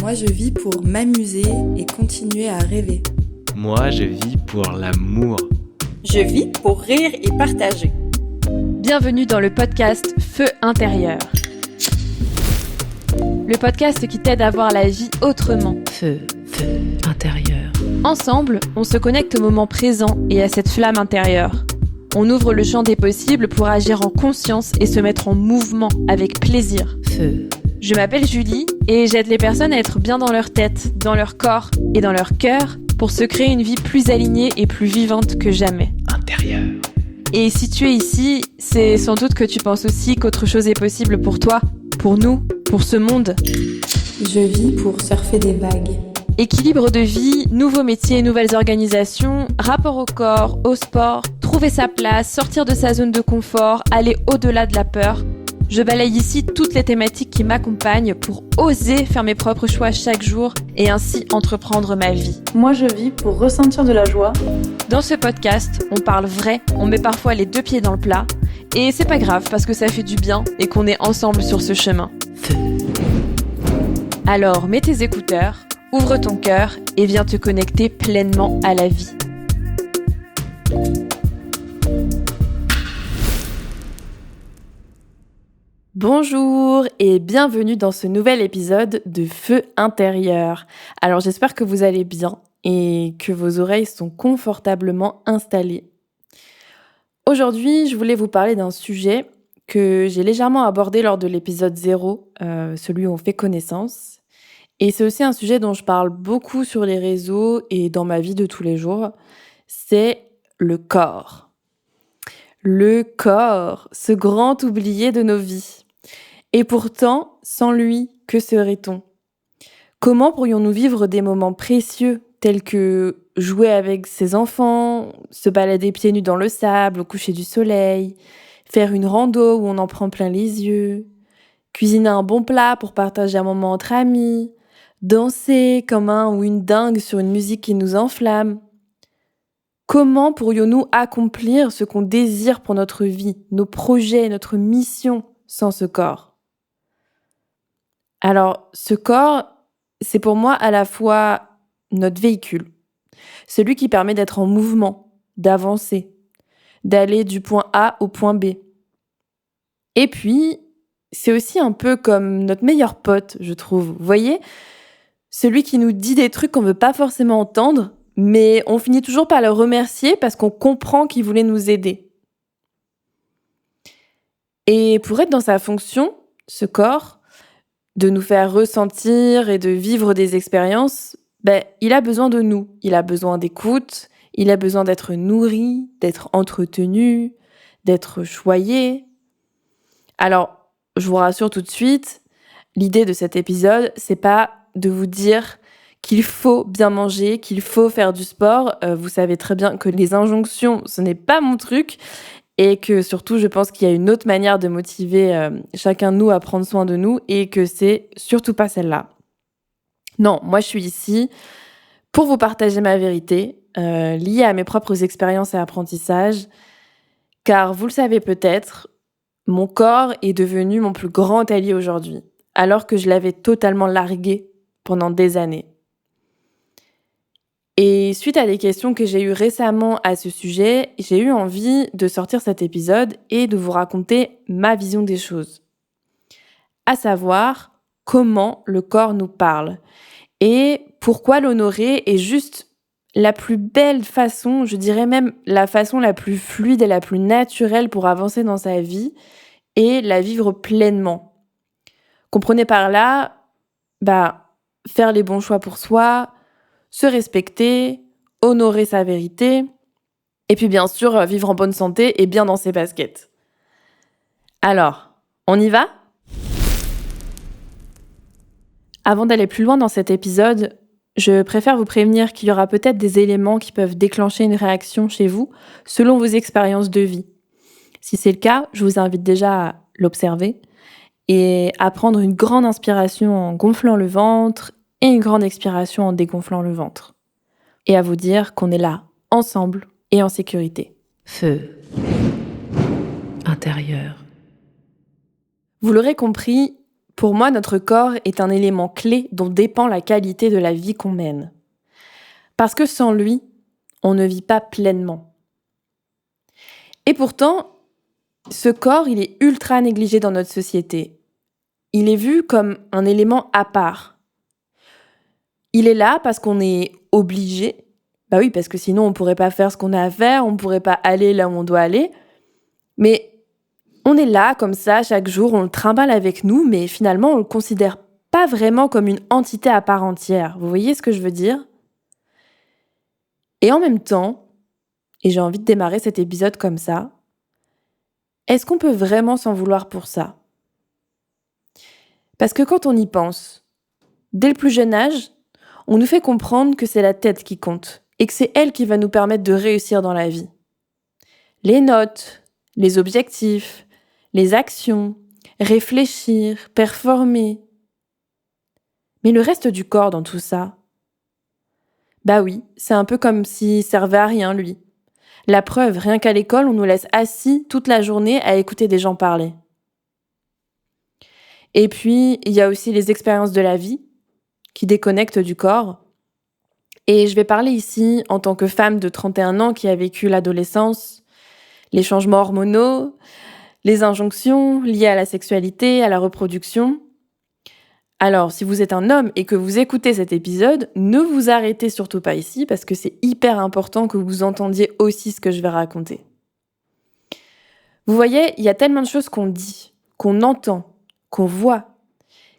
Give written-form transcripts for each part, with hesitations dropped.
Moi, je vis pour m'amuser et continuer à rêver. Moi, je vis pour l'amour. Je vis pour rire et partager. Bienvenue dans le podcast Feu intérieur. Le podcast qui t'aide à voir la vie autrement. Feu intérieur. Ensemble, on se connecte au moment présent et à cette flamme intérieure. On ouvre le champ des possibles pour agir en conscience et se mettre en mouvement avec plaisir. Feu. Je m'appelle Julie et j'aide les personnes à être bien dans leur tête, dans leur corps et dans leur cœur pour se créer une vie plus alignée et plus vivante que jamais. Intérieur. Et si tu es ici, c'est sans doute que tu penses aussi qu'autre chose est possible pour toi, pour nous, pour ce monde. Je vis pour surfer des vagues. Équilibre de vie, nouveaux métiers, nouvelles organisations, rapport au corps, au sport, trouver sa place, sortir de sa zone de confort, aller au-delà de la peur. Je balaye ici toutes les thématiques qui m'accompagnent pour oser faire mes propres choix chaque jour et ainsi entreprendre ma vie. Moi, je vis pour ressentir de la joie. Dans ce podcast, on parle vrai, on met parfois les deux pieds dans le plat et c'est pas grave parce que ça fait du bien et qu'on est ensemble sur ce chemin. Feu. Alors mets tes écouteurs, ouvre ton cœur et viens te connecter pleinement à la vie. Bonjour et bienvenue dans ce nouvel épisode de Feu intérieur. Alors j'espère que vous allez bien et que vos oreilles sont confortablement installées. Aujourd'hui, je voulais vous parler d'un sujet que j'ai légèrement abordé lors de l'épisode 0, celui où on fait connaissance. Et c'est aussi un sujet dont je parle beaucoup sur les réseaux et dans ma vie de tous les jours. C'est le corps. Le corps, ce grand oublié de nos vies. Et pourtant, sans lui, que serait-on ? Comment pourrions-nous vivre des moments précieux tels que jouer avec ses enfants, se balader pieds nus dans le sable au coucher du soleil, faire une rando où on en prend plein les yeux, cuisiner un bon plat pour partager un moment entre amis, danser comme un ou une dingue sur une musique qui nous enflamme. Comment pourrions-nous accomplir ce qu'on désire pour notre vie, nos projets, notre mission sans ce corps ? Alors, ce corps, c'est pour moi à la fois notre véhicule, celui qui permet d'être en mouvement, d'avancer, d'aller du point A au point B. Et puis, c'est aussi un peu comme notre meilleur pote, je trouve. Vous voyez ? Celui qui nous dit des trucs qu'on ne veut pas forcément entendre, mais on finit toujours par le remercier parce qu'on comprend qu'il voulait nous aider. Et pour être dans sa fonction, ce corps, de nous faire ressentir et de vivre des expériences, il a besoin de nous. Il a besoin d'écoute, il a besoin d'être nourri, d'être entretenu, d'être choyé. Alors, je vous rassure tout de suite, l'idée de cet épisode, c'est pas de vous dire qu'il faut bien manger, qu'il faut faire du sport. Vous savez très bien que les injonctions, ce n'est pas mon truc. Et que surtout, je pense qu'il y a une autre manière de motiver chacun de nous à prendre soin de nous et que c'est surtout pas celle-là. Non, moi je suis ici pour vous partager ma vérité, liée à mes propres expériences et apprentissages. Car vous le savez peut-être, mon corps est devenu mon plus grand allié aujourd'hui, alors que je l'avais totalement largué pendant des années. Et suite à des questions que j'ai eues récemment à ce sujet, j'ai eu envie de sortir cet épisode et de vous raconter ma vision des choses. À savoir, comment le corps nous parle et pourquoi l'honorer est juste la plus belle façon, je dirais même la façon la plus fluide et la plus naturelle pour avancer dans sa vie et la vivre pleinement. Comprenez par là, faire les bons choix pour soi, se respecter, honorer sa vérité, et puis bien sûr vivre en bonne santé et bien dans ses baskets. Alors, on y va ? Avant d'aller plus loin dans cet épisode, je préfère vous prévenir qu'il y aura peut-être des éléments qui peuvent déclencher une réaction chez vous selon vos expériences de vie. Si c'est le cas, je vous invite déjà à l'observer et à prendre une grande inspiration en gonflant le ventre et une grande expiration en dégonflant le ventre. Et à vous dire qu'on est là, ensemble et en sécurité. Feu intérieur. Vous l'aurez compris, Pour moi, notre corps est un élément clé dont dépend la qualité de la vie qu'on mène. Parce que sans lui, on ne vit pas pleinement. Et pourtant, ce corps, il est ultra négligé dans notre société. Il est vu comme un élément à part. Il est là parce qu'on est obligé. Bah oui, parce que sinon on ne pourrait pas faire ce qu'on a à faire, on ne pourrait pas aller là où on doit aller. Mais on est là comme ça chaque jour, on le trimballe avec nous, mais finalement on ne le considère pas vraiment comme une entité à part entière. Vous voyez ce que je veux dire ? Et en même temps, et j'ai envie de démarrer cet épisode comme ça, est-ce qu'on peut vraiment s'en vouloir pour ça ? Parce que quand on y pense, dès le plus jeune âge, on nous fait comprendre que c'est la tête qui compte et que c'est elle qui va nous permettre de réussir dans la vie. Les notes, les objectifs, les actions, réfléchir, performer. Mais le reste du corps dans tout ça, bah oui, c'est un peu comme s'il servait à rien, lui. La preuve, rien qu'à l'école, on nous laisse assis toute la journée à écouter des gens parler. Et puis, il y a aussi les expériences de la vie qui déconnectent du corps. Et je vais parler ici en tant que femme de 31 ans qui a vécu l'adolescence, les changements hormonaux, les injonctions liées à la sexualité, à la reproduction. Alors, si vous êtes un homme et que vous écoutez cet épisode, ne vous arrêtez surtout pas ici parce que c'est hyper important que vous entendiez aussi ce que je vais raconter. Vous voyez, il y a tellement de choses qu'on dit, qu'on entend, qu'on voit,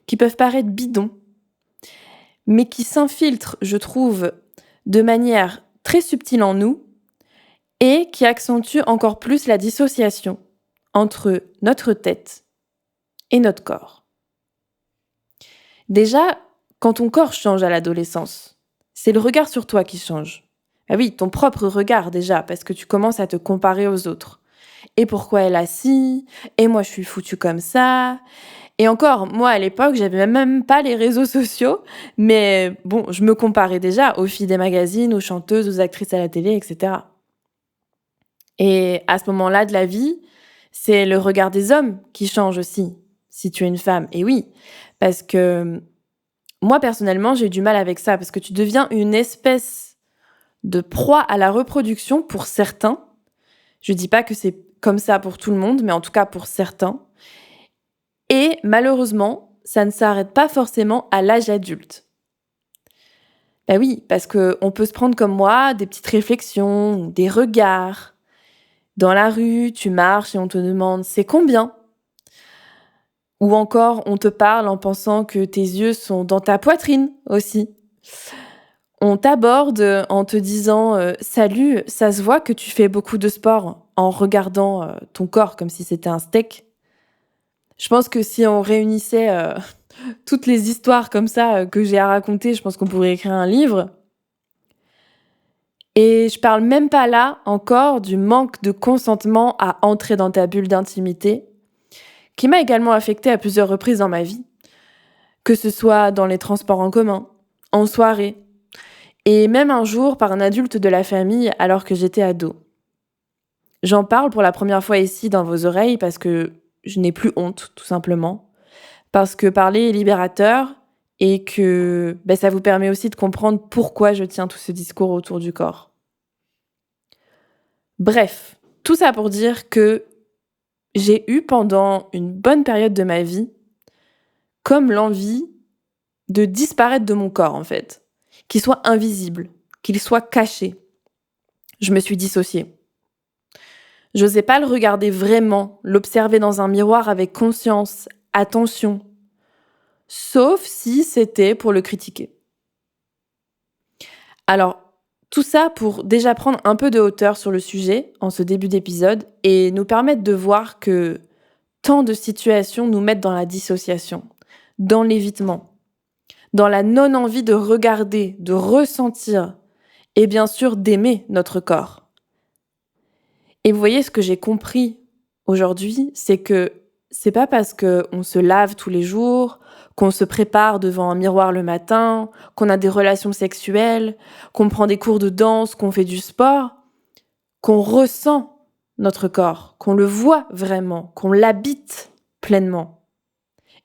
qui peuvent paraître bidons, mais qui s'infiltrent, je trouve, de manière très subtile en nous et qui accentuent encore plus la dissociation entre notre tête et notre corps. Déjà, quand ton corps change à l'adolescence, c'est le regard sur toi qui change. Ah oui, ton propre regard déjà, parce que tu commences à te comparer aux autres. Et pourquoi elle a ci ? Et moi, je suis foutue comme ça. Et encore, moi, à l'époque, j'avais même pas les réseaux sociaux, mais bon, je me comparais déjà aux filles des magazines, aux chanteuses, aux actrices à la télé, etc. Et à ce moment-là de la vie, c'est le regard des hommes qui change aussi, si tu es une femme. Et oui, parce que moi, personnellement, j'ai eu du mal avec ça, parce que tu deviens une espèce de proie à la reproduction pour certains. Je dis pas que c'est comme ça pour tout le monde, mais en tout cas pour certains. Et malheureusement, ça ne s'arrête pas forcément à l'âge adulte. Ben oui, parce qu'on peut se prendre comme moi des petites réflexions, des regards. Dans la rue, tu marches et on te demande « c'est combien ?» Ou encore, on te parle en pensant que tes yeux sont dans ta poitrine aussi. On t'aborde en te disant « salut, ça se voit que tu fais beaucoup de sport » en regardant ton corps comme si c'était un steak. Je pense que si on réunissait toutes les histoires comme ça que j'ai à raconter, je pense qu'on pourrait écrire un livre. Et je parle même pas là encore du manque de consentement à entrer dans ta bulle d'intimité, qui m'a également affectée à plusieurs reprises dans ma vie, que ce soit dans les transports en commun, en soirée, et même un jour par un adulte de la famille alors que j'étais ado. J'en parle pour la première fois ici dans vos oreilles parce que je n'ai plus honte, tout simplement, parce que parler est libérateur et que ça vous permet aussi de comprendre pourquoi je tiens tout ce discours autour du corps. Bref, tout ça pour dire que j'ai eu pendant une bonne période de ma vie comme l'envie de disparaître de mon corps, en fait. Qu'il soit invisible, qu'il soit caché. Je me suis dissociée. J'osais pas le regarder vraiment, l'observer dans un miroir avec conscience, attention. Sauf si c'était pour le critiquer. Alors, tout ça pour déjà prendre un peu de hauteur sur le sujet en ce début d'épisode et nous permettre de voir que tant de situations nous mettent dans la dissociation, dans l'évitement, dans la non-envie de regarder, de ressentir et bien sûr d'aimer notre corps. Et vous voyez, ce que j'ai compris aujourd'hui, c'est que c'est pas parce qu'on se lave tous les jours, qu'on se prépare devant un miroir le matin, qu'on a des relations sexuelles, qu'on prend des cours de danse, qu'on fait du sport, qu'on ressent notre corps, qu'on le voit vraiment, qu'on l'habite pleinement.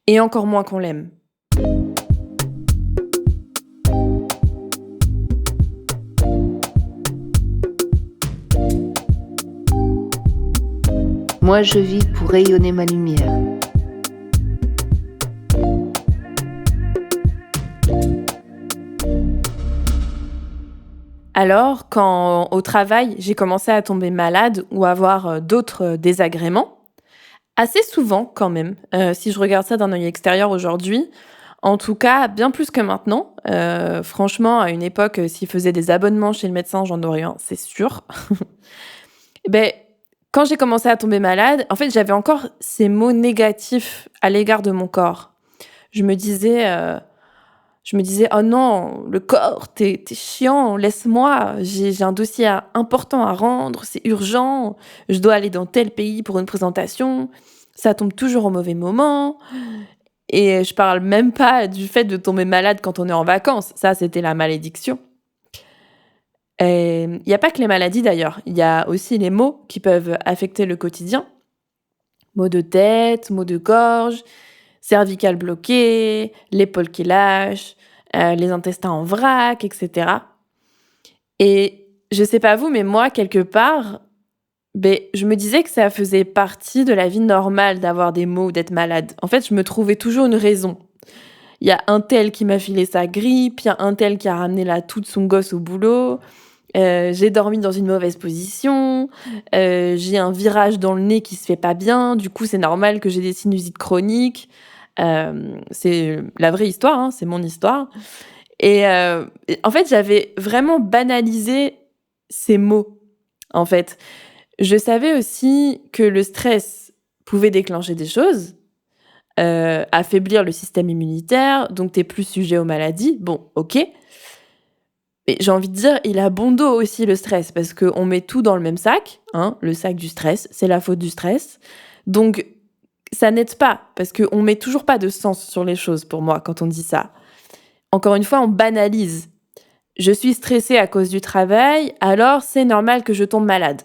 et encore moins qu'on l'aime. Moi je vis pour rayonner ma lumière. Alors, quand au travail, j'ai commencé à tomber malade ou avoir d'autres désagréments, assez souvent quand même, si je regarde ça d'un œil extérieur aujourd'hui, en tout cas bien plus que maintenant. Franchement, à une époque, s'il faisait des abonnements chez le médecin, j'en aurais un, c'est sûr. Ben, quand j'ai commencé à tomber malade, en fait, j'avais encore ces mots négatifs à l'égard de mon corps. Je me disais, oh non, le corps, t'es chiant, laisse-moi, j'ai un dossier important à rendre, c'est urgent, je dois aller dans tel pays pour une présentation, ça tombe toujours au mauvais moment. Et je parle même pas du fait de tomber malade quand on est en vacances, ça c'était la malédiction. Il n'y a pas que les maladies d'ailleurs, il y a aussi les maux qui peuvent affecter le quotidien. Maux de tête, maux de gorge, cervicale bloquée, l'épaule qui lâche, les intestins en vrac, etc. Et je sais pas vous, mais moi, quelque part, je me disais que ça faisait partie de la vie normale d'avoir des maux ou d'être malade. En fait, je me trouvais toujours une raison. Il y a un tel qui m'a filé sa grippe, il y a un tel qui a ramené la toux de son gosse au boulot, j'ai dormi dans une mauvaise position, j'ai un virage dans le nez qui se fait pas bien, du coup c'est normal que j'ai des sinusites chroniques. C'est la vraie histoire, hein, c'est mon histoire. Et en fait, j'avais vraiment banalisé ces mots, en fait. Je savais aussi que le stress pouvait déclencher des choses, affaiblir le système immunitaire, donc t'es plus sujet aux maladies. Bon, ok. Mais j'ai envie de dire, il a bon dos aussi le stress, parce qu'on met tout dans le même sac, hein, le sac du stress, c'est la faute du stress. Donc, ça n'aide pas, parce qu'on met toujours pas de sens sur les choses pour moi quand on dit ça. Encore une fois, on banalise. Je suis stressée à cause du travail, alors c'est normal que je tombe malade.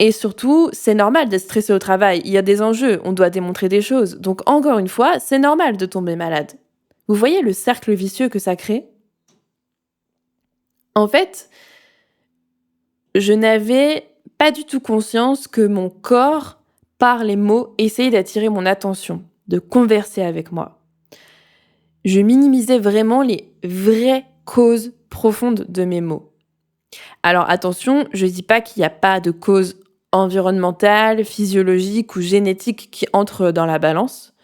Et surtout, c'est normal d'être stressé au travail. Il y a des enjeux, on doit démontrer des choses. Donc encore une fois, c'est normal de tomber malade. Vous voyez le cercle vicieux que ça crée ? En fait, je n'avais pas du tout conscience que mon corps, par les mots, essayait d'attirer mon attention, de converser avec moi. Je minimisais vraiment les vraies causes profondes de mes maux. Alors attention, je ne dis pas qu'il n'y a pas de cause environnementale, physiologique ou génétique qui entre dans la balance.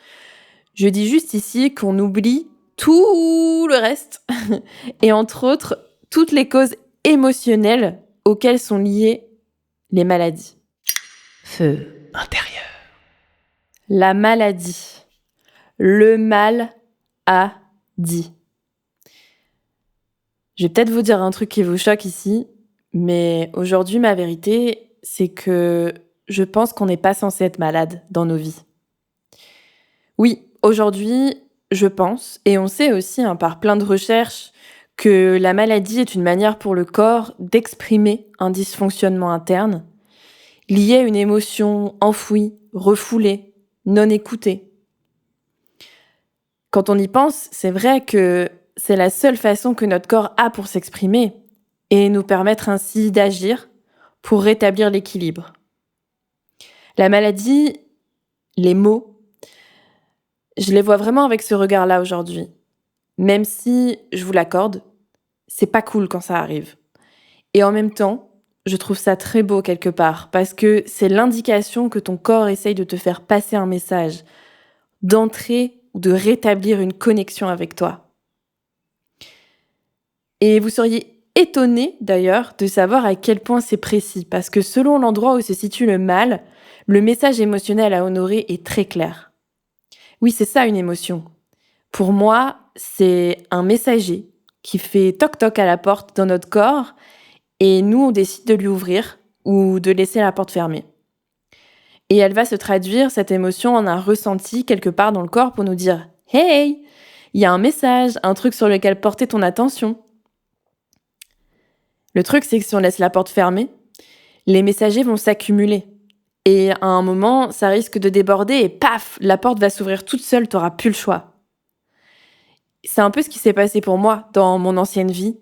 Je dis juste ici qu'on oublie tout le reste et entre autres toutes les causes émotionnelles auxquelles sont liées les maladies. Feu intérieur. La maladie. Le mal a dit. Je vais peut-être vous dire un truc qui vous choque ici, mais aujourd'hui, ma vérité, c'est que je pense qu'on n'est pas censé être malade dans nos vies. Oui, aujourd'hui, je pense, et on sait aussi par plein de recherches, que la maladie est une manière pour le corps d'exprimer un dysfonctionnement interne, lié à une émotion enfouie, refoulée, non écoutée. Quand on y pense, c'est vrai que c'est la seule façon que notre corps a pour s'exprimer et nous permettre ainsi d'agir pour rétablir l'équilibre. La maladie, les maux, je les vois vraiment avec ce regard-là aujourd'hui. Même si, je vous l'accorde, c'est pas cool quand ça arrive. Et en même temps, je trouve ça très beau quelque part parce que c'est l'indication que ton corps essaye de te faire passer un message, d'entrer ou de rétablir une connexion avec toi. Et vous seriez étonné d'ailleurs de savoir à quel point c'est précis parce que selon l'endroit où se situe le mal, le message émotionnel à honorer est très clair. Oui, c'est ça une émotion. Pour moi, c'est un messager qui fait toc-toc à la porte dans notre corps et nous, on décide de lui ouvrir ou de laisser la porte fermée. Et elle va se traduire, cette émotion, en un ressenti quelque part dans le corps pour nous dire « Hey, il y a un message, un truc sur lequel porter ton attention. » Le truc, c'est que si on laisse la porte fermée, les messagers vont s'accumuler. Et à un moment, ça risque de déborder et paf, la porte va s'ouvrir toute seule, t'auras plus le choix. C'est un peu ce qui s'est passé pour moi dans mon ancienne vie.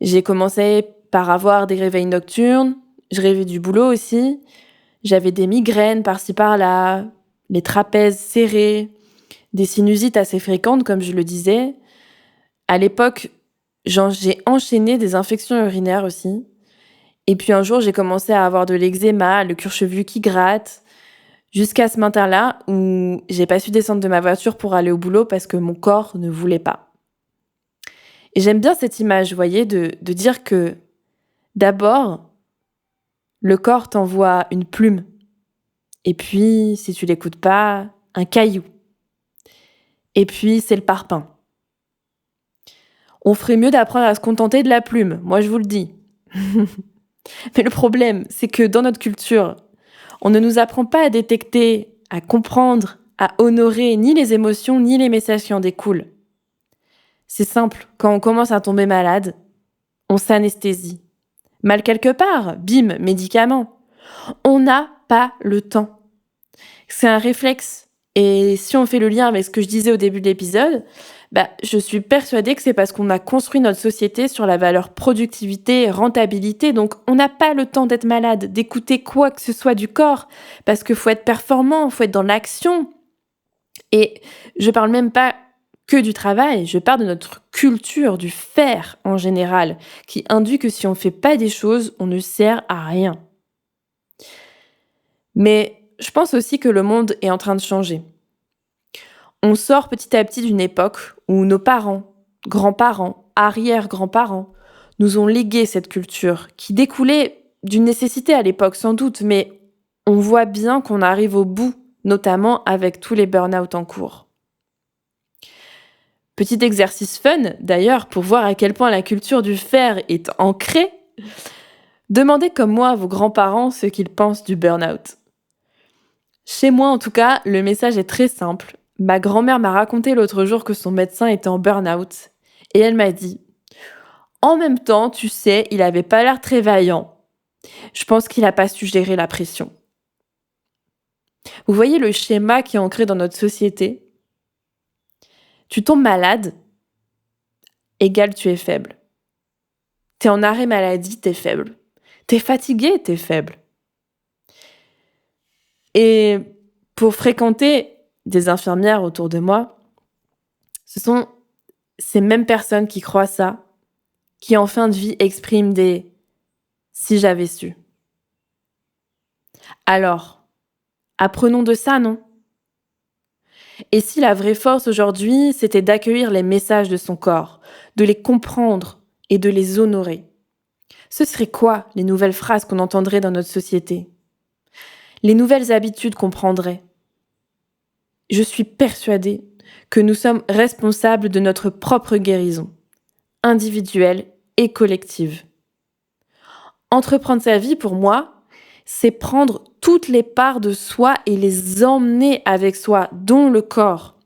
J'ai commencé par avoir des réveils nocturnes, je rêvais du boulot aussi, j'avais des migraines par-ci par-là, les trapèzes serrés, des sinusites assez fréquentes comme je le disais. À l'époque, j'ai enchaîné des infections urinaires aussi. Et puis un jour, j'ai commencé à avoir de l'eczéma, le cuir chevelu qui gratte, jusqu'à ce matin-là où j'ai pas su descendre de ma voiture pour aller au boulot parce que mon corps ne voulait pas. Et j'aime bien cette image, vous voyez, de dire que d'abord, le corps t'envoie une plume. Et puis, si tu l'écoutes pas, un caillou. Et puis, c'est le parpaing. On ferait mieux d'apprendre à se contenter de la plume, moi je vous le dis. Mais le problème, c'est que dans notre culture, on ne nous apprend pas à détecter, à comprendre, à honorer ni les émotions ni les messages qui en découlent. C'est simple, quand on commence à tomber malade, on s'anesthésie. Mal quelque part, bim, médicament. On n'a pas le temps. C'est un réflexe. Et si on fait le lien avec ce que je disais au début de l'épisode, je suis persuadée que c'est parce qu'on a construit notre société sur la valeur productivité et rentabilité. Donc, on n'a pas le temps d'être malade, d'écouter quoi que ce soit du corps, parce qu'il faut être performant, il faut être dans l'action. Et je parle même pas que du travail, je parle de notre culture, du faire en général, qui induit que si on ne fait pas des choses, on ne sert à rien. Mais je pense aussi que le monde est en train de changer. On sort petit à petit d'une époque où nos parents, grands-parents, arrière-grands-parents nous ont légué cette culture qui découlait d'une nécessité à l'époque sans doute, mais on voit bien qu'on arrive au bout, notamment avec tous les burn-out en cours. Petit exercice fun, d'ailleurs, pour voir à quel point la culture du faire est ancrée. Demandez comme moi à vos grands-parents ce qu'ils pensent du burn-out. Chez moi, en tout cas, le message est très simple. Ma grand-mère m'a raconté l'autre jour que son médecin était en burn-out. Et elle m'a dit « En même temps, tu sais, il avait pas l'air très vaillant. Je pense qu'il a pas su gérer la pression. » Vous voyez le schéma qui est ancré dans notre société ? Tu tombes malade, égale tu es faible. T'es en arrêt maladie, t'es faible. T'es fatigué, t'es faible. Et pour fréquenter des infirmières autour de moi, ce sont ces mêmes personnes qui croient ça, qui en fin de vie expriment des « si j'avais su ». Alors, apprenons de ça, non ? Et si la vraie force aujourd'hui, c'était d'accueillir les messages de son corps, de les comprendre et de les honorer ? Ce serait quoi les nouvelles phrases qu'on entendrait dans notre société ? Les nouvelles habitudes qu'on prendrait ? Je suis persuadée que nous sommes responsables de notre propre guérison, individuelle et collective. Entreprendre sa vie, pour moi, c'est prendre toutes les parts de soi et les emmener avec soi, dont le corps.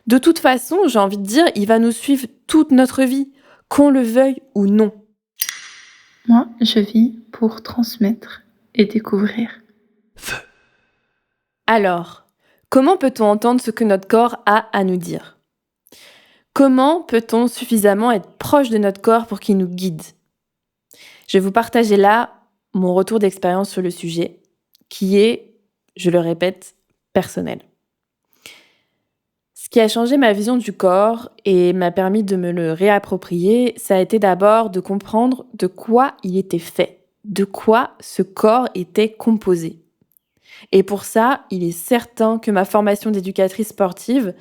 De toute façon, j'ai envie de dire, il va nous suivre toute notre vie, qu'on le veuille ou non. Moi, je vis pour transmettre et découvrir. Feu. Alors, comment peut-on entendre ce que notre corps a à nous dire ? Comment peut-on suffisamment être proche de notre corps pour qu'il nous guide ? Je vais vous partager là mon retour d'expérience sur le sujet, qui est, je le répète, personnel. Ce qui a changé ma vision du corps et m'a permis de me le réapproprier, ça a été d'abord de comprendre de quoi il était fait, de quoi ce corps était composé. Et pour ça, il est certain que ma formation d'éducatrice sportive,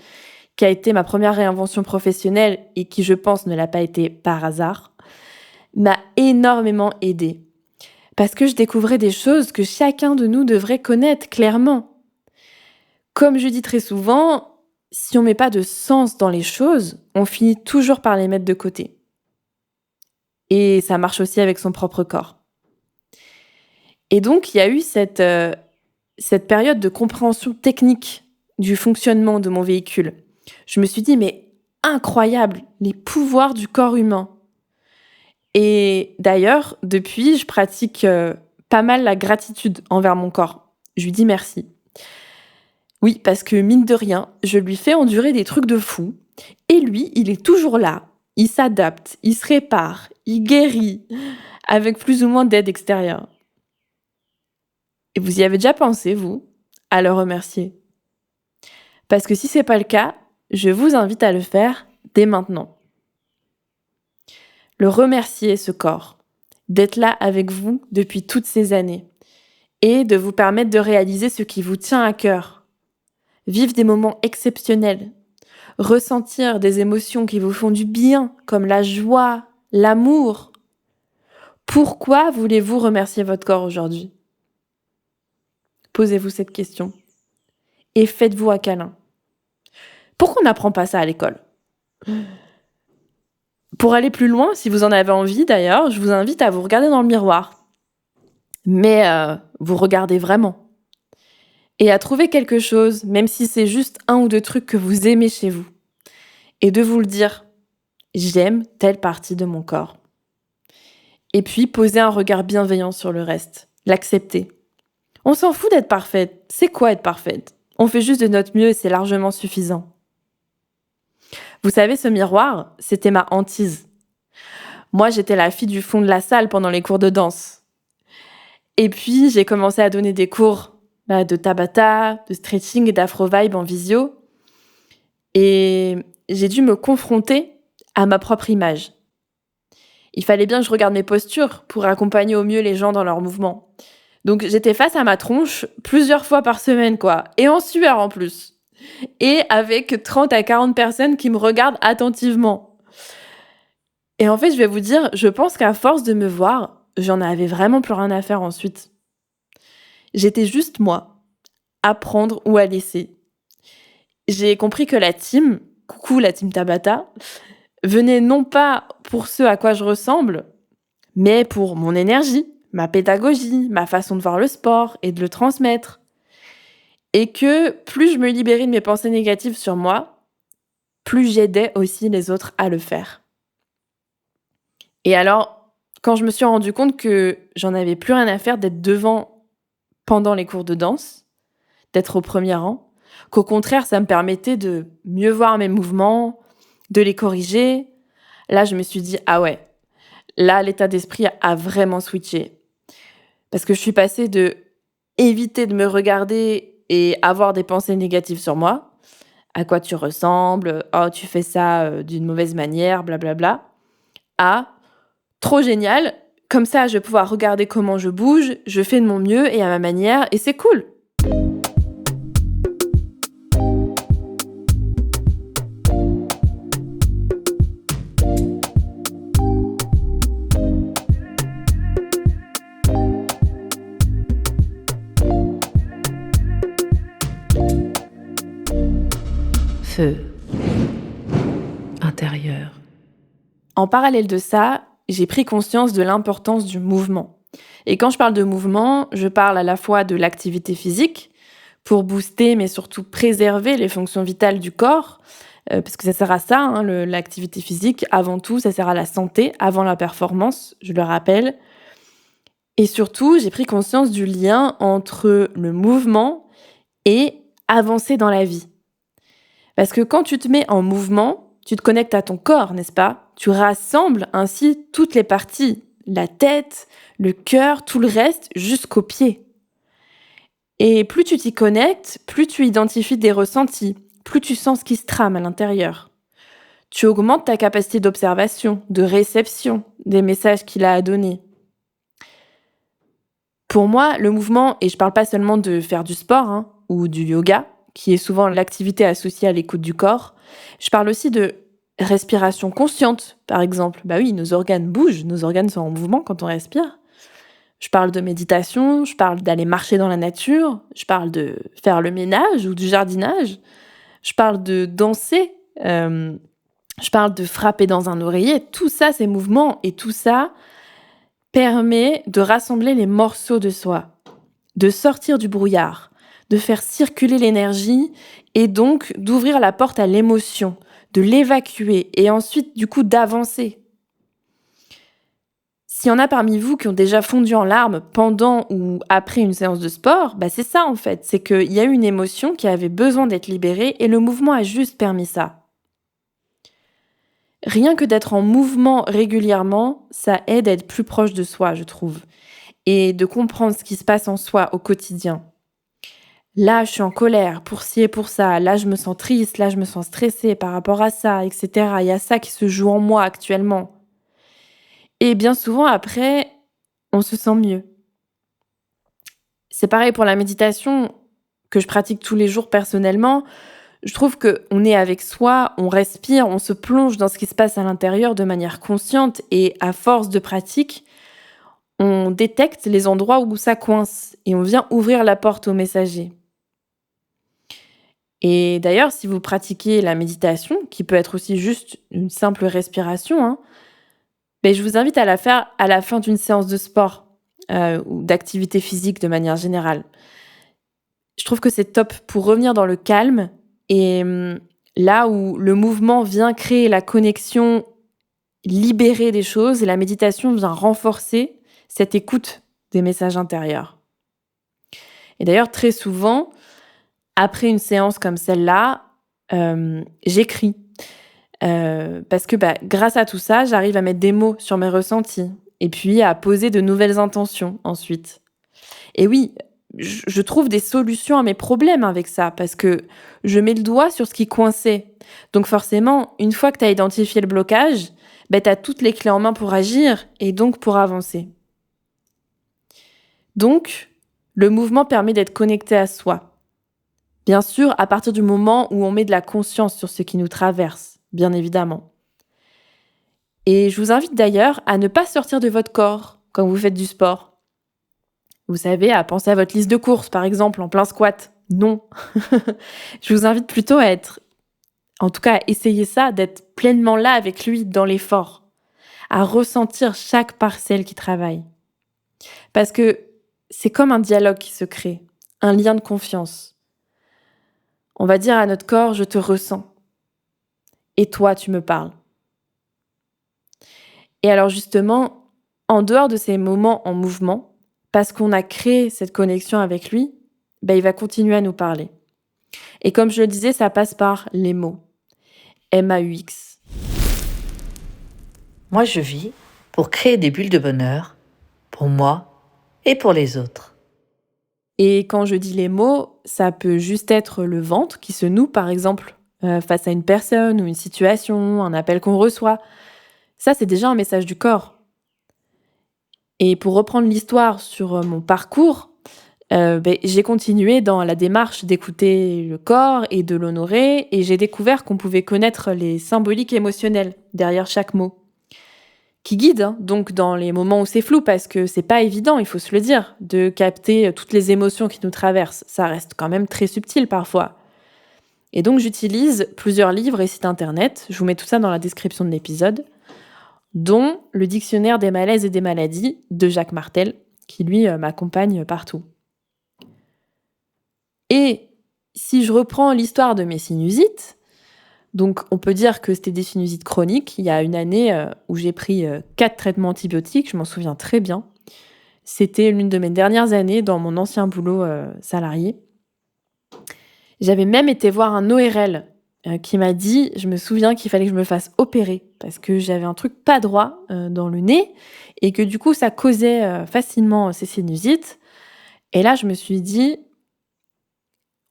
qui a été ma première réinvention professionnelle et qui, je pense, ne l'a pas été par hasard, m'a énormément aidée. Parce que je découvrais des choses que chacun de nous devrait connaître clairement. Comme je dis très souvent, si on ne met pas de sens dans les choses, on finit toujours par les mettre de côté. Et ça marche aussi avec son propre corps. Et donc, il y a eu cette période de compréhension technique du fonctionnement de mon véhicule. Je me suis dit, mais incroyable, les pouvoirs du corps humain. Et d'ailleurs, depuis, je pratique pas mal la gratitude envers mon corps. je lui dis merci. Oui, parce que mine de rien, je lui fais endurer des trucs de fou. Et lui, il est toujours là. Il s'adapte, il se répare, il guérit, avec plus ou moins d'aide extérieure. Et vous y avez déjà pensé, vous, à le remercier? Parce que si c'est pas le cas, je vous invite à le faire dès maintenant. Le remercier, ce corps, d'être là avec vous depuis toutes ces années et de vous permettre de réaliser ce qui vous tient à cœur. Vivre des moments exceptionnels, ressentir des émotions qui vous font du bien, comme la joie, l'amour. Pourquoi voulez-vous remercier votre corps aujourd'hui? Posez-vous cette question et faites-vous un câlin. Pourquoi on n'apprend pas ça à l'école? Pour aller plus loin, si vous en avez envie d'ailleurs, je vous invite à vous regarder dans le miroir. Mais vous regardez vraiment. Et à trouver quelque chose, même si c'est juste 1 ou 2 trucs que vous aimez chez vous. Et de vous le dire, j'aime telle partie de mon corps. Et puis poser un regard bienveillant sur le reste, l'accepter. On s'en fout d'être parfaite. C'est quoi être parfaite? On fait juste de notre mieux et c'est largement suffisant. Vous savez, ce miroir, c'était ma hantise. Moi, j'étais la fille du fond de la salle pendant les cours de danse. Et puis, j'ai commencé à donner des cours de Tabata, de stretching et d'afro-vibe en visio. Et j'ai dû me confronter à ma propre image. Il fallait bien que je regarde mes postures pour accompagner au mieux les gens dans leurs mouvements. Donc, j'étais face à ma tronche plusieurs fois par semaine, quoi. Et en sueur en plus. Et avec 30 à 40 personnes qui me regardent attentivement. Et en fait, je vais vous dire, je pense qu'à force de me voir, j'en avais vraiment plus rien à faire ensuite. J'étais juste moi, à prendre ou à laisser. J'ai compris que la team, coucou la team Tabata, venait non pas pour ce à quoi je ressemble, mais pour mon énergie, ma pédagogie, ma façon de voir le sport et de le transmettre. Et que plus je me libérais de mes pensées négatives sur moi, plus j'aidais aussi les autres à le faire. Et alors, quand je me suis rendu compte que j'en avais plus rien à faire d'être devant pendant les cours de danse, d'être au premier rang, qu'au contraire, ça me permettait de mieux voir mes mouvements, de les corriger, là, je me suis dit, ah ouais, là, l'état d'esprit a vraiment switché. Parce que je suis passée de éviter de me regarder et avoir des pensées négatives sur moi, à quoi tu ressembles, oh tu fais ça d'une mauvaise manière, blablabla, à trop génial, comme ça je vais pouvoir regarder comment je bouge, je fais de mon mieux et à ma manière, et c'est cool. Feu intérieur. En parallèle de ça, j'ai pris conscience de l'importance du mouvement. Et quand je parle de mouvement, je parle à la fois de l'activité physique, pour booster mais surtout préserver les fonctions vitales du corps, parce que ça sert à ça, l'activité physique, avant tout, ça sert à la santé, avant la performance, je le rappelle. Et surtout, j'ai pris conscience du lien entre le mouvement et avancer dans la vie. Parce que quand tu te mets en mouvement, tu te connectes à ton corps, n'est-ce pas? Tu rassembles ainsi toutes les parties, la tête, le cœur, tout le reste, jusqu'aux pieds. Et plus tu t'y connectes, plus tu identifies des ressentis, plus tu sens ce qui se trame à l'intérieur. Tu augmentes ta capacité d'observation, de réception des messages qu'il a à donner. Pour moi, le mouvement, et je parle pas seulement de faire du sport ou du yoga, qui est souvent l'activité associée à l'écoute du corps, je parle aussi de respiration consciente, par exemple. Bah oui, nos organes bougent, nos organes sont en mouvement quand on respire. Je parle de méditation, je parle d'aller marcher dans la nature, je parle de faire le ménage ou du jardinage, je parle de danser, je parle de frapper dans un oreiller. Tout ça, c'est mouvement, et tout ça permet de rassembler les morceaux de soi, de sortir du brouillard, de faire circuler l'énergie et donc d'ouvrir la porte à l'émotion, de l'évacuer et ensuite du coup d'avancer. S'il y en a parmi vous qui ont déjà fondu en larmes pendant ou après une séance de sport, c'est ça en fait, c'est qu'il y a eu une émotion qui avait besoin d'être libérée et le mouvement a juste permis ça. Rien que d'être en mouvement régulièrement, ça aide à être plus proche de soi, je trouve, et de comprendre ce qui se passe en soi au quotidien. Là, je suis en colère pour ci et pour ça, là, je me sens triste, là, je me sens stressée par rapport à ça, etc. Il y a ça qui se joue en moi actuellement. Et bien souvent, après, on se sent mieux. C'est pareil pour la méditation que je pratique tous les jours personnellement. Je trouve qu'on est avec soi, on respire, on se plonge dans ce qui se passe à l'intérieur de manière consciente et à force de pratique, on détecte les endroits où ça coince et on vient ouvrir la porte au messager. Et d'ailleurs, si vous pratiquez la méditation, qui peut être aussi juste une simple respiration, je vous invite à la faire à la fin d'une séance de sport ou d'activité physique de manière générale. Je trouve que c'est top pour revenir dans le calme et là où le mouvement vient créer la connexion, libérer des choses, et la méditation vient renforcer cette écoute des messages intérieurs. Et d'ailleurs, très souvent, après une séance comme celle-là, j'écris. Parce que grâce à tout ça, j'arrive à mettre des mots sur mes ressentis et puis à poser de nouvelles intentions ensuite. Et oui, je trouve des solutions à mes problèmes avec ça parce que je mets le doigt sur ce qui coinçait. Donc forcément, une fois que tu as identifié le blocage, tu as toutes les clés en main pour agir et donc pour avancer. Donc, le mouvement permet d'être connecté à soi. Bien sûr, à partir du moment où on met de la conscience sur ce qui nous traverse. Bien évidemment. Et je vous invite d'ailleurs à ne pas sortir de votre corps quand vous faites du sport. Vous savez, à penser à votre liste de courses, par exemple, en plein squat. Non. Je vous invite plutôt à à essayer ça, d'être pleinement là avec lui dans l'effort, à ressentir chaque parcelle qui travaille. Parce que c'est comme un dialogue qui se crée, un lien de confiance. On va dire à notre corps, je te ressens. Et toi, tu me parles. Et alors justement, en dehors de ces moments en mouvement, parce qu'on a créé cette connexion avec lui, il va continuer à nous parler. Et comme je le disais, ça passe par les mots. MAUX. Moi, je vis pour créer des bulles de bonheur, pour moi et pour les autres. Et quand je dis les mots, ça peut juste être le ventre qui se noue, par exemple, face à une personne ou une situation, un appel qu'on reçoit. Ça, c'est déjà un message du corps. Et pour reprendre l'histoire sur mon parcours, j'ai continué dans la démarche d'écouter le corps et de l'honorer, et j'ai découvert qu'on pouvait connaître les symboliques émotionnelles derrière chaque mot, qui guident donc dans les moments où c'est flou, parce que c'est pas évident, il faut se le dire, de capter toutes les émotions qui nous traversent. Ça reste quand même très subtil parfois. Et donc, j'utilise plusieurs livres et sites internet, je vous mets tout ça dans la description de l'épisode, dont le Dictionnaire des malaises et des maladies de Jacques Martel, qui lui m'accompagne partout. Et si je reprends l'histoire de mes sinusites, donc on peut dire que c'était des sinusites chroniques. Il y a une année où j'ai pris 4 traitements antibiotiques, je m'en souviens très bien. C'était l'une de mes dernières années dans mon ancien boulot salarié. J'avais même été voir un ORL qui m'a dit, je me souviens qu'il fallait que je me fasse opérer parce que j'avais un truc pas droit dans le nez et que du coup ça causait facilement ces sinusites. Et là je me suis dit,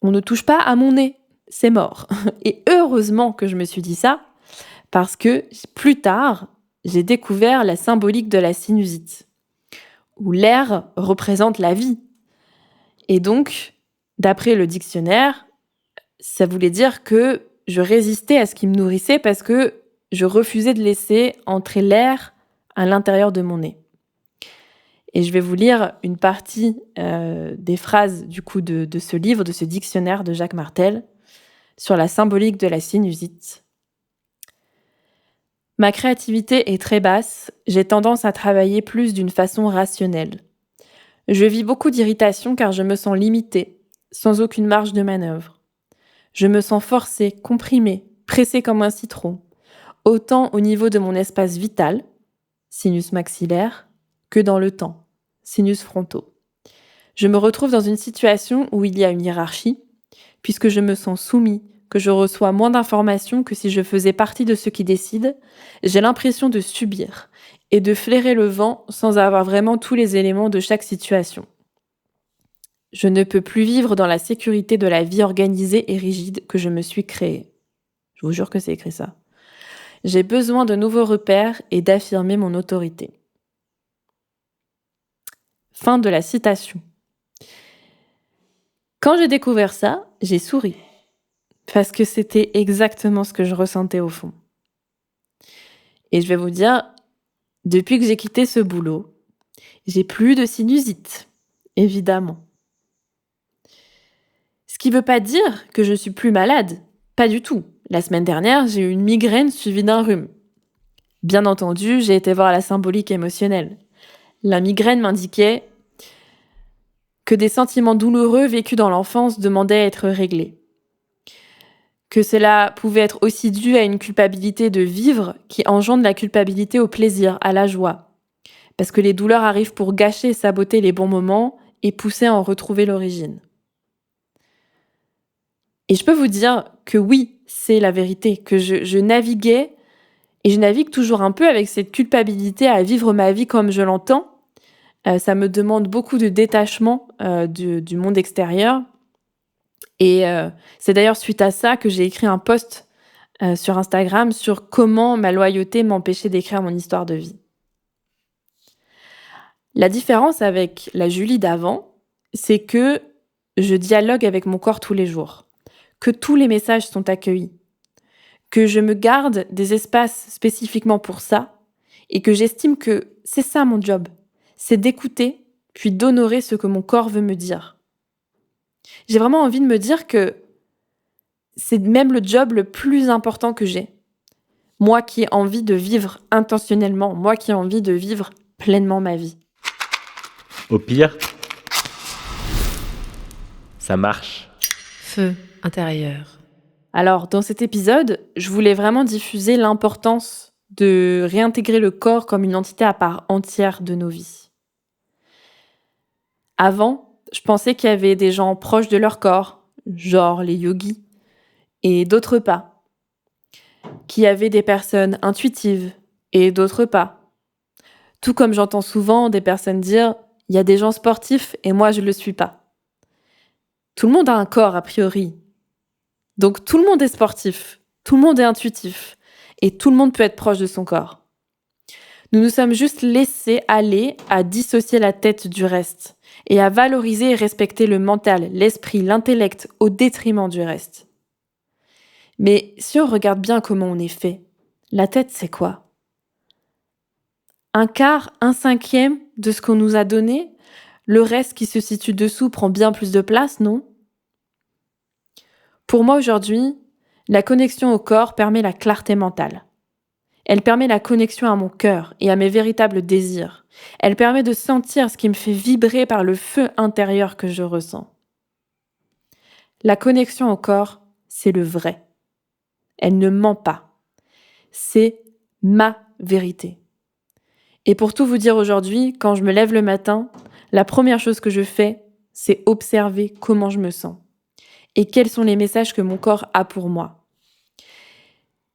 on ne touche pas à mon nez, c'est mort. Et heureusement que je me suis dit ça parce que plus tard j'ai découvert la symbolique de la sinusite où l'air représente la vie. Et donc, d'après le dictionnaire, ça voulait dire que je résistais à ce qui me nourrissait parce que je refusais de laisser entrer l'air à l'intérieur de mon nez. Et je vais vous lire une partie des phrases du coup de ce livre, de ce dictionnaire de Jacques Martel, sur la symbolique de la sinusite. Ma créativité est très basse, j'ai tendance à travailler plus d'une façon rationnelle. Je vis beaucoup d'irritation car je me sens limitée, sans aucune marge de manœuvre. Je me sens forcée, comprimée, pressée comme un citron, autant au niveau de mon espace vital, sinus maxillaire, que dans le temps, sinus frontaux. Je me retrouve dans une situation où il y a une hiérarchie, puisque je me sens soumis, que je reçois moins d'informations que si je faisais partie de ceux qui décident, j'ai l'impression de subir et de flairer le vent sans avoir vraiment tous les éléments de chaque situation. Je ne peux plus vivre dans la sécurité de la vie organisée et rigide que je me suis créée. Je vous jure que c'est écrit ça. J'ai besoin de nouveaux repères et d'affirmer mon autorité. Fin de la citation. Quand j'ai découvert ça, j'ai souri. Parce que c'était exactement ce que je ressentais au fond. Et je vais vous dire, depuis que j'ai quitté ce boulot, j'ai plus de sinusite, évidemment. Ce qui ne veut pas dire que je suis plus malade, pas du tout. La semaine dernière, j'ai eu une migraine suivie d'un rhume. Bien entendu, j'ai été voir la symbolique émotionnelle. La migraine m'indiquait que des sentiments douloureux vécus dans l'enfance demandaient à être réglés. Que cela pouvait être aussi dû à une culpabilité de vivre qui engendre la culpabilité au plaisir, à la joie. Parce que les douleurs arrivent pour gâcher et saboter les bons moments et pousser à en retrouver l'origine. Et je peux vous dire que oui, c'est la vérité, que je naviguais, et je navigue toujours un peu avec cette culpabilité à vivre ma vie comme je l'entends. Ça me demande beaucoup de détachement du monde extérieur. Et c'est d'ailleurs suite à ça que j'ai écrit un post sur Instagram sur comment ma loyauté m'empêchait d'écrire mon histoire de vie. La différence avec la Julie d'avant, c'est que je dialogue avec mon corps tous les jours, que tous les messages sont accueillis, que je me garde des espaces spécifiquement pour ça et que j'estime que c'est ça mon job, c'est d'écouter puis d'honorer ce que mon corps veut me dire. J'ai vraiment envie de me dire que c'est même le job le plus important que j'ai. Moi qui ai envie de vivre intentionnellement, moi qui ai envie de vivre pleinement ma vie. Au pire, ça marche. Feu intérieur. Alors, dans cet épisode, je voulais vraiment diffuser l'importance de réintégrer le corps comme une entité à part entière de nos vies. Avant, je pensais qu'il y avait des gens proches de leur corps, genre les yogis, et d'autres pas. Qu'il y avait des personnes intuitives et d'autres pas. Tout comme j'entends souvent des personnes dire « il y a des gens sportifs et moi je le suis pas ». Tout le monde a un corps a priori. Donc tout le monde est sportif, tout le monde est intuitif et tout le monde peut être proche de son corps. Nous nous sommes juste laissés aller à dissocier la tête du reste et à valoriser et respecter le mental, l'esprit, l'intellect au détriment du reste. Mais si on regarde bien comment on est fait, la tête c'est quoi ? Un quart, un cinquième de ce qu'on nous a donné ? Le reste qui se situe dessous prend bien plus de place, non ? Pour moi aujourd'hui, la connexion au corps permet la clarté mentale. Elle permet la connexion à mon cœur et à mes véritables désirs. Elle permet de sentir ce qui me fait vibrer par le feu intérieur que je ressens. La connexion au corps, c'est le vrai. Elle ne ment pas. C'est ma vérité. Et pour tout vous dire aujourd'hui, quand je me lève le matin, la première chose que je fais, c'est observer comment je me sens et quels sont les messages que mon corps a pour moi.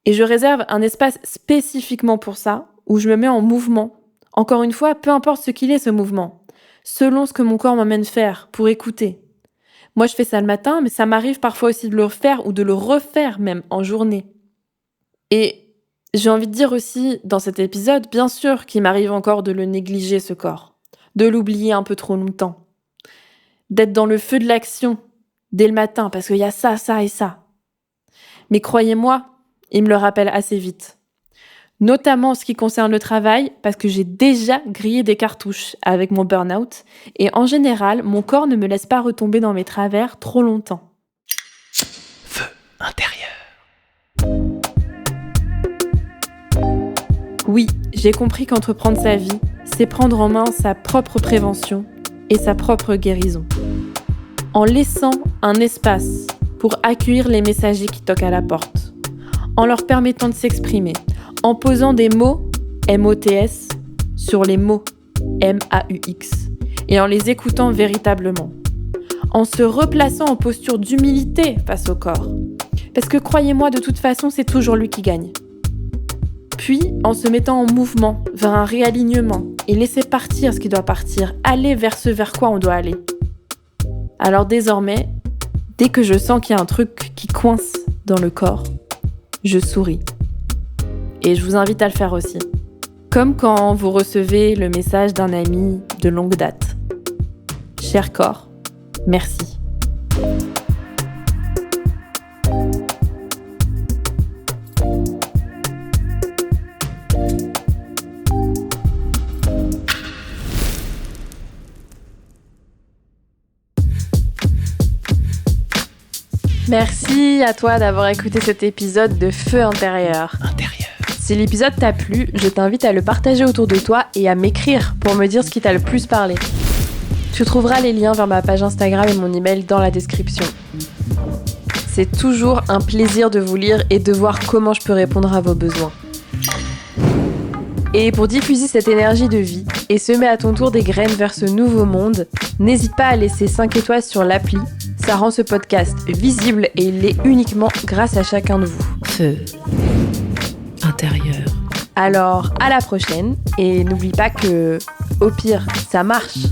Et je réserve un espace spécifiquement pour ça, où je me mets en mouvement. Encore une fois, peu importe ce qu'il est ce mouvement, selon ce que mon corps m'emmène faire, pour écouter. Moi, je fais ça le matin, mais ça m'arrive parfois aussi de le refaire ou de le refaire même en journée. Et j'ai envie de dire aussi, dans cet épisode, bien sûr qu'il m'arrive encore de le négliger, ce corps, de l'oublier un peu trop longtemps, d'être dans le feu de l'action dès le matin, parce qu'il y a ça, ça et ça. Mais croyez-moi, il me le rappelle assez vite. Notamment en ce qui concerne le travail, parce que j'ai déjà grillé des cartouches avec mon burn-out, et en général, mon corps ne me laisse pas retomber dans mes travers trop longtemps. Feu intérieur. Oui, j'ai compris qu'entreprendre sa vie, c'est prendre en main sa propre prévention et sa propre guérison. En laissant un espace pour accueillir les messagers qui toquent à la porte, en leur permettant de s'exprimer, en posant des mots, MOTS, sur les mots MAUX, et en les écoutant véritablement. En se replaçant en posture d'humilité face au corps. Parce que croyez-moi, de toute façon, c'est toujours lui qui gagne. Puis, en se mettant en mouvement vers un réalignement et laisser partir ce qui doit partir, aller vers ce vers quoi on doit aller. Alors désormais, dès que je sens qu'il y a un truc qui coince dans le corps, je souris. Et je vous invite à le faire aussi. Comme quand vous recevez le message d'un ami de longue date. Cher corps, merci. Merci à toi d'avoir écouté cet épisode de Feu intérieur. Si l'épisode t'a plu, je t'invite à le partager autour de toi et à m'écrire pour me dire ce qui t'a le plus parlé. Tu trouveras les liens vers ma page Instagram et mon email dans la description. C'est toujours un plaisir de vous lire et de voir comment je peux répondre à vos besoins. Et pour diffuser cette énergie de vie et semer à ton tour des graines vers ce nouveau monde, n'hésite pas à laisser 5 étoiles sur l'appli. Ça rend ce podcast visible et il l'est uniquement grâce à chacun de vous. Feu intérieur. Alors, à la prochaine et n'oublie pas que, au pire, ça marche.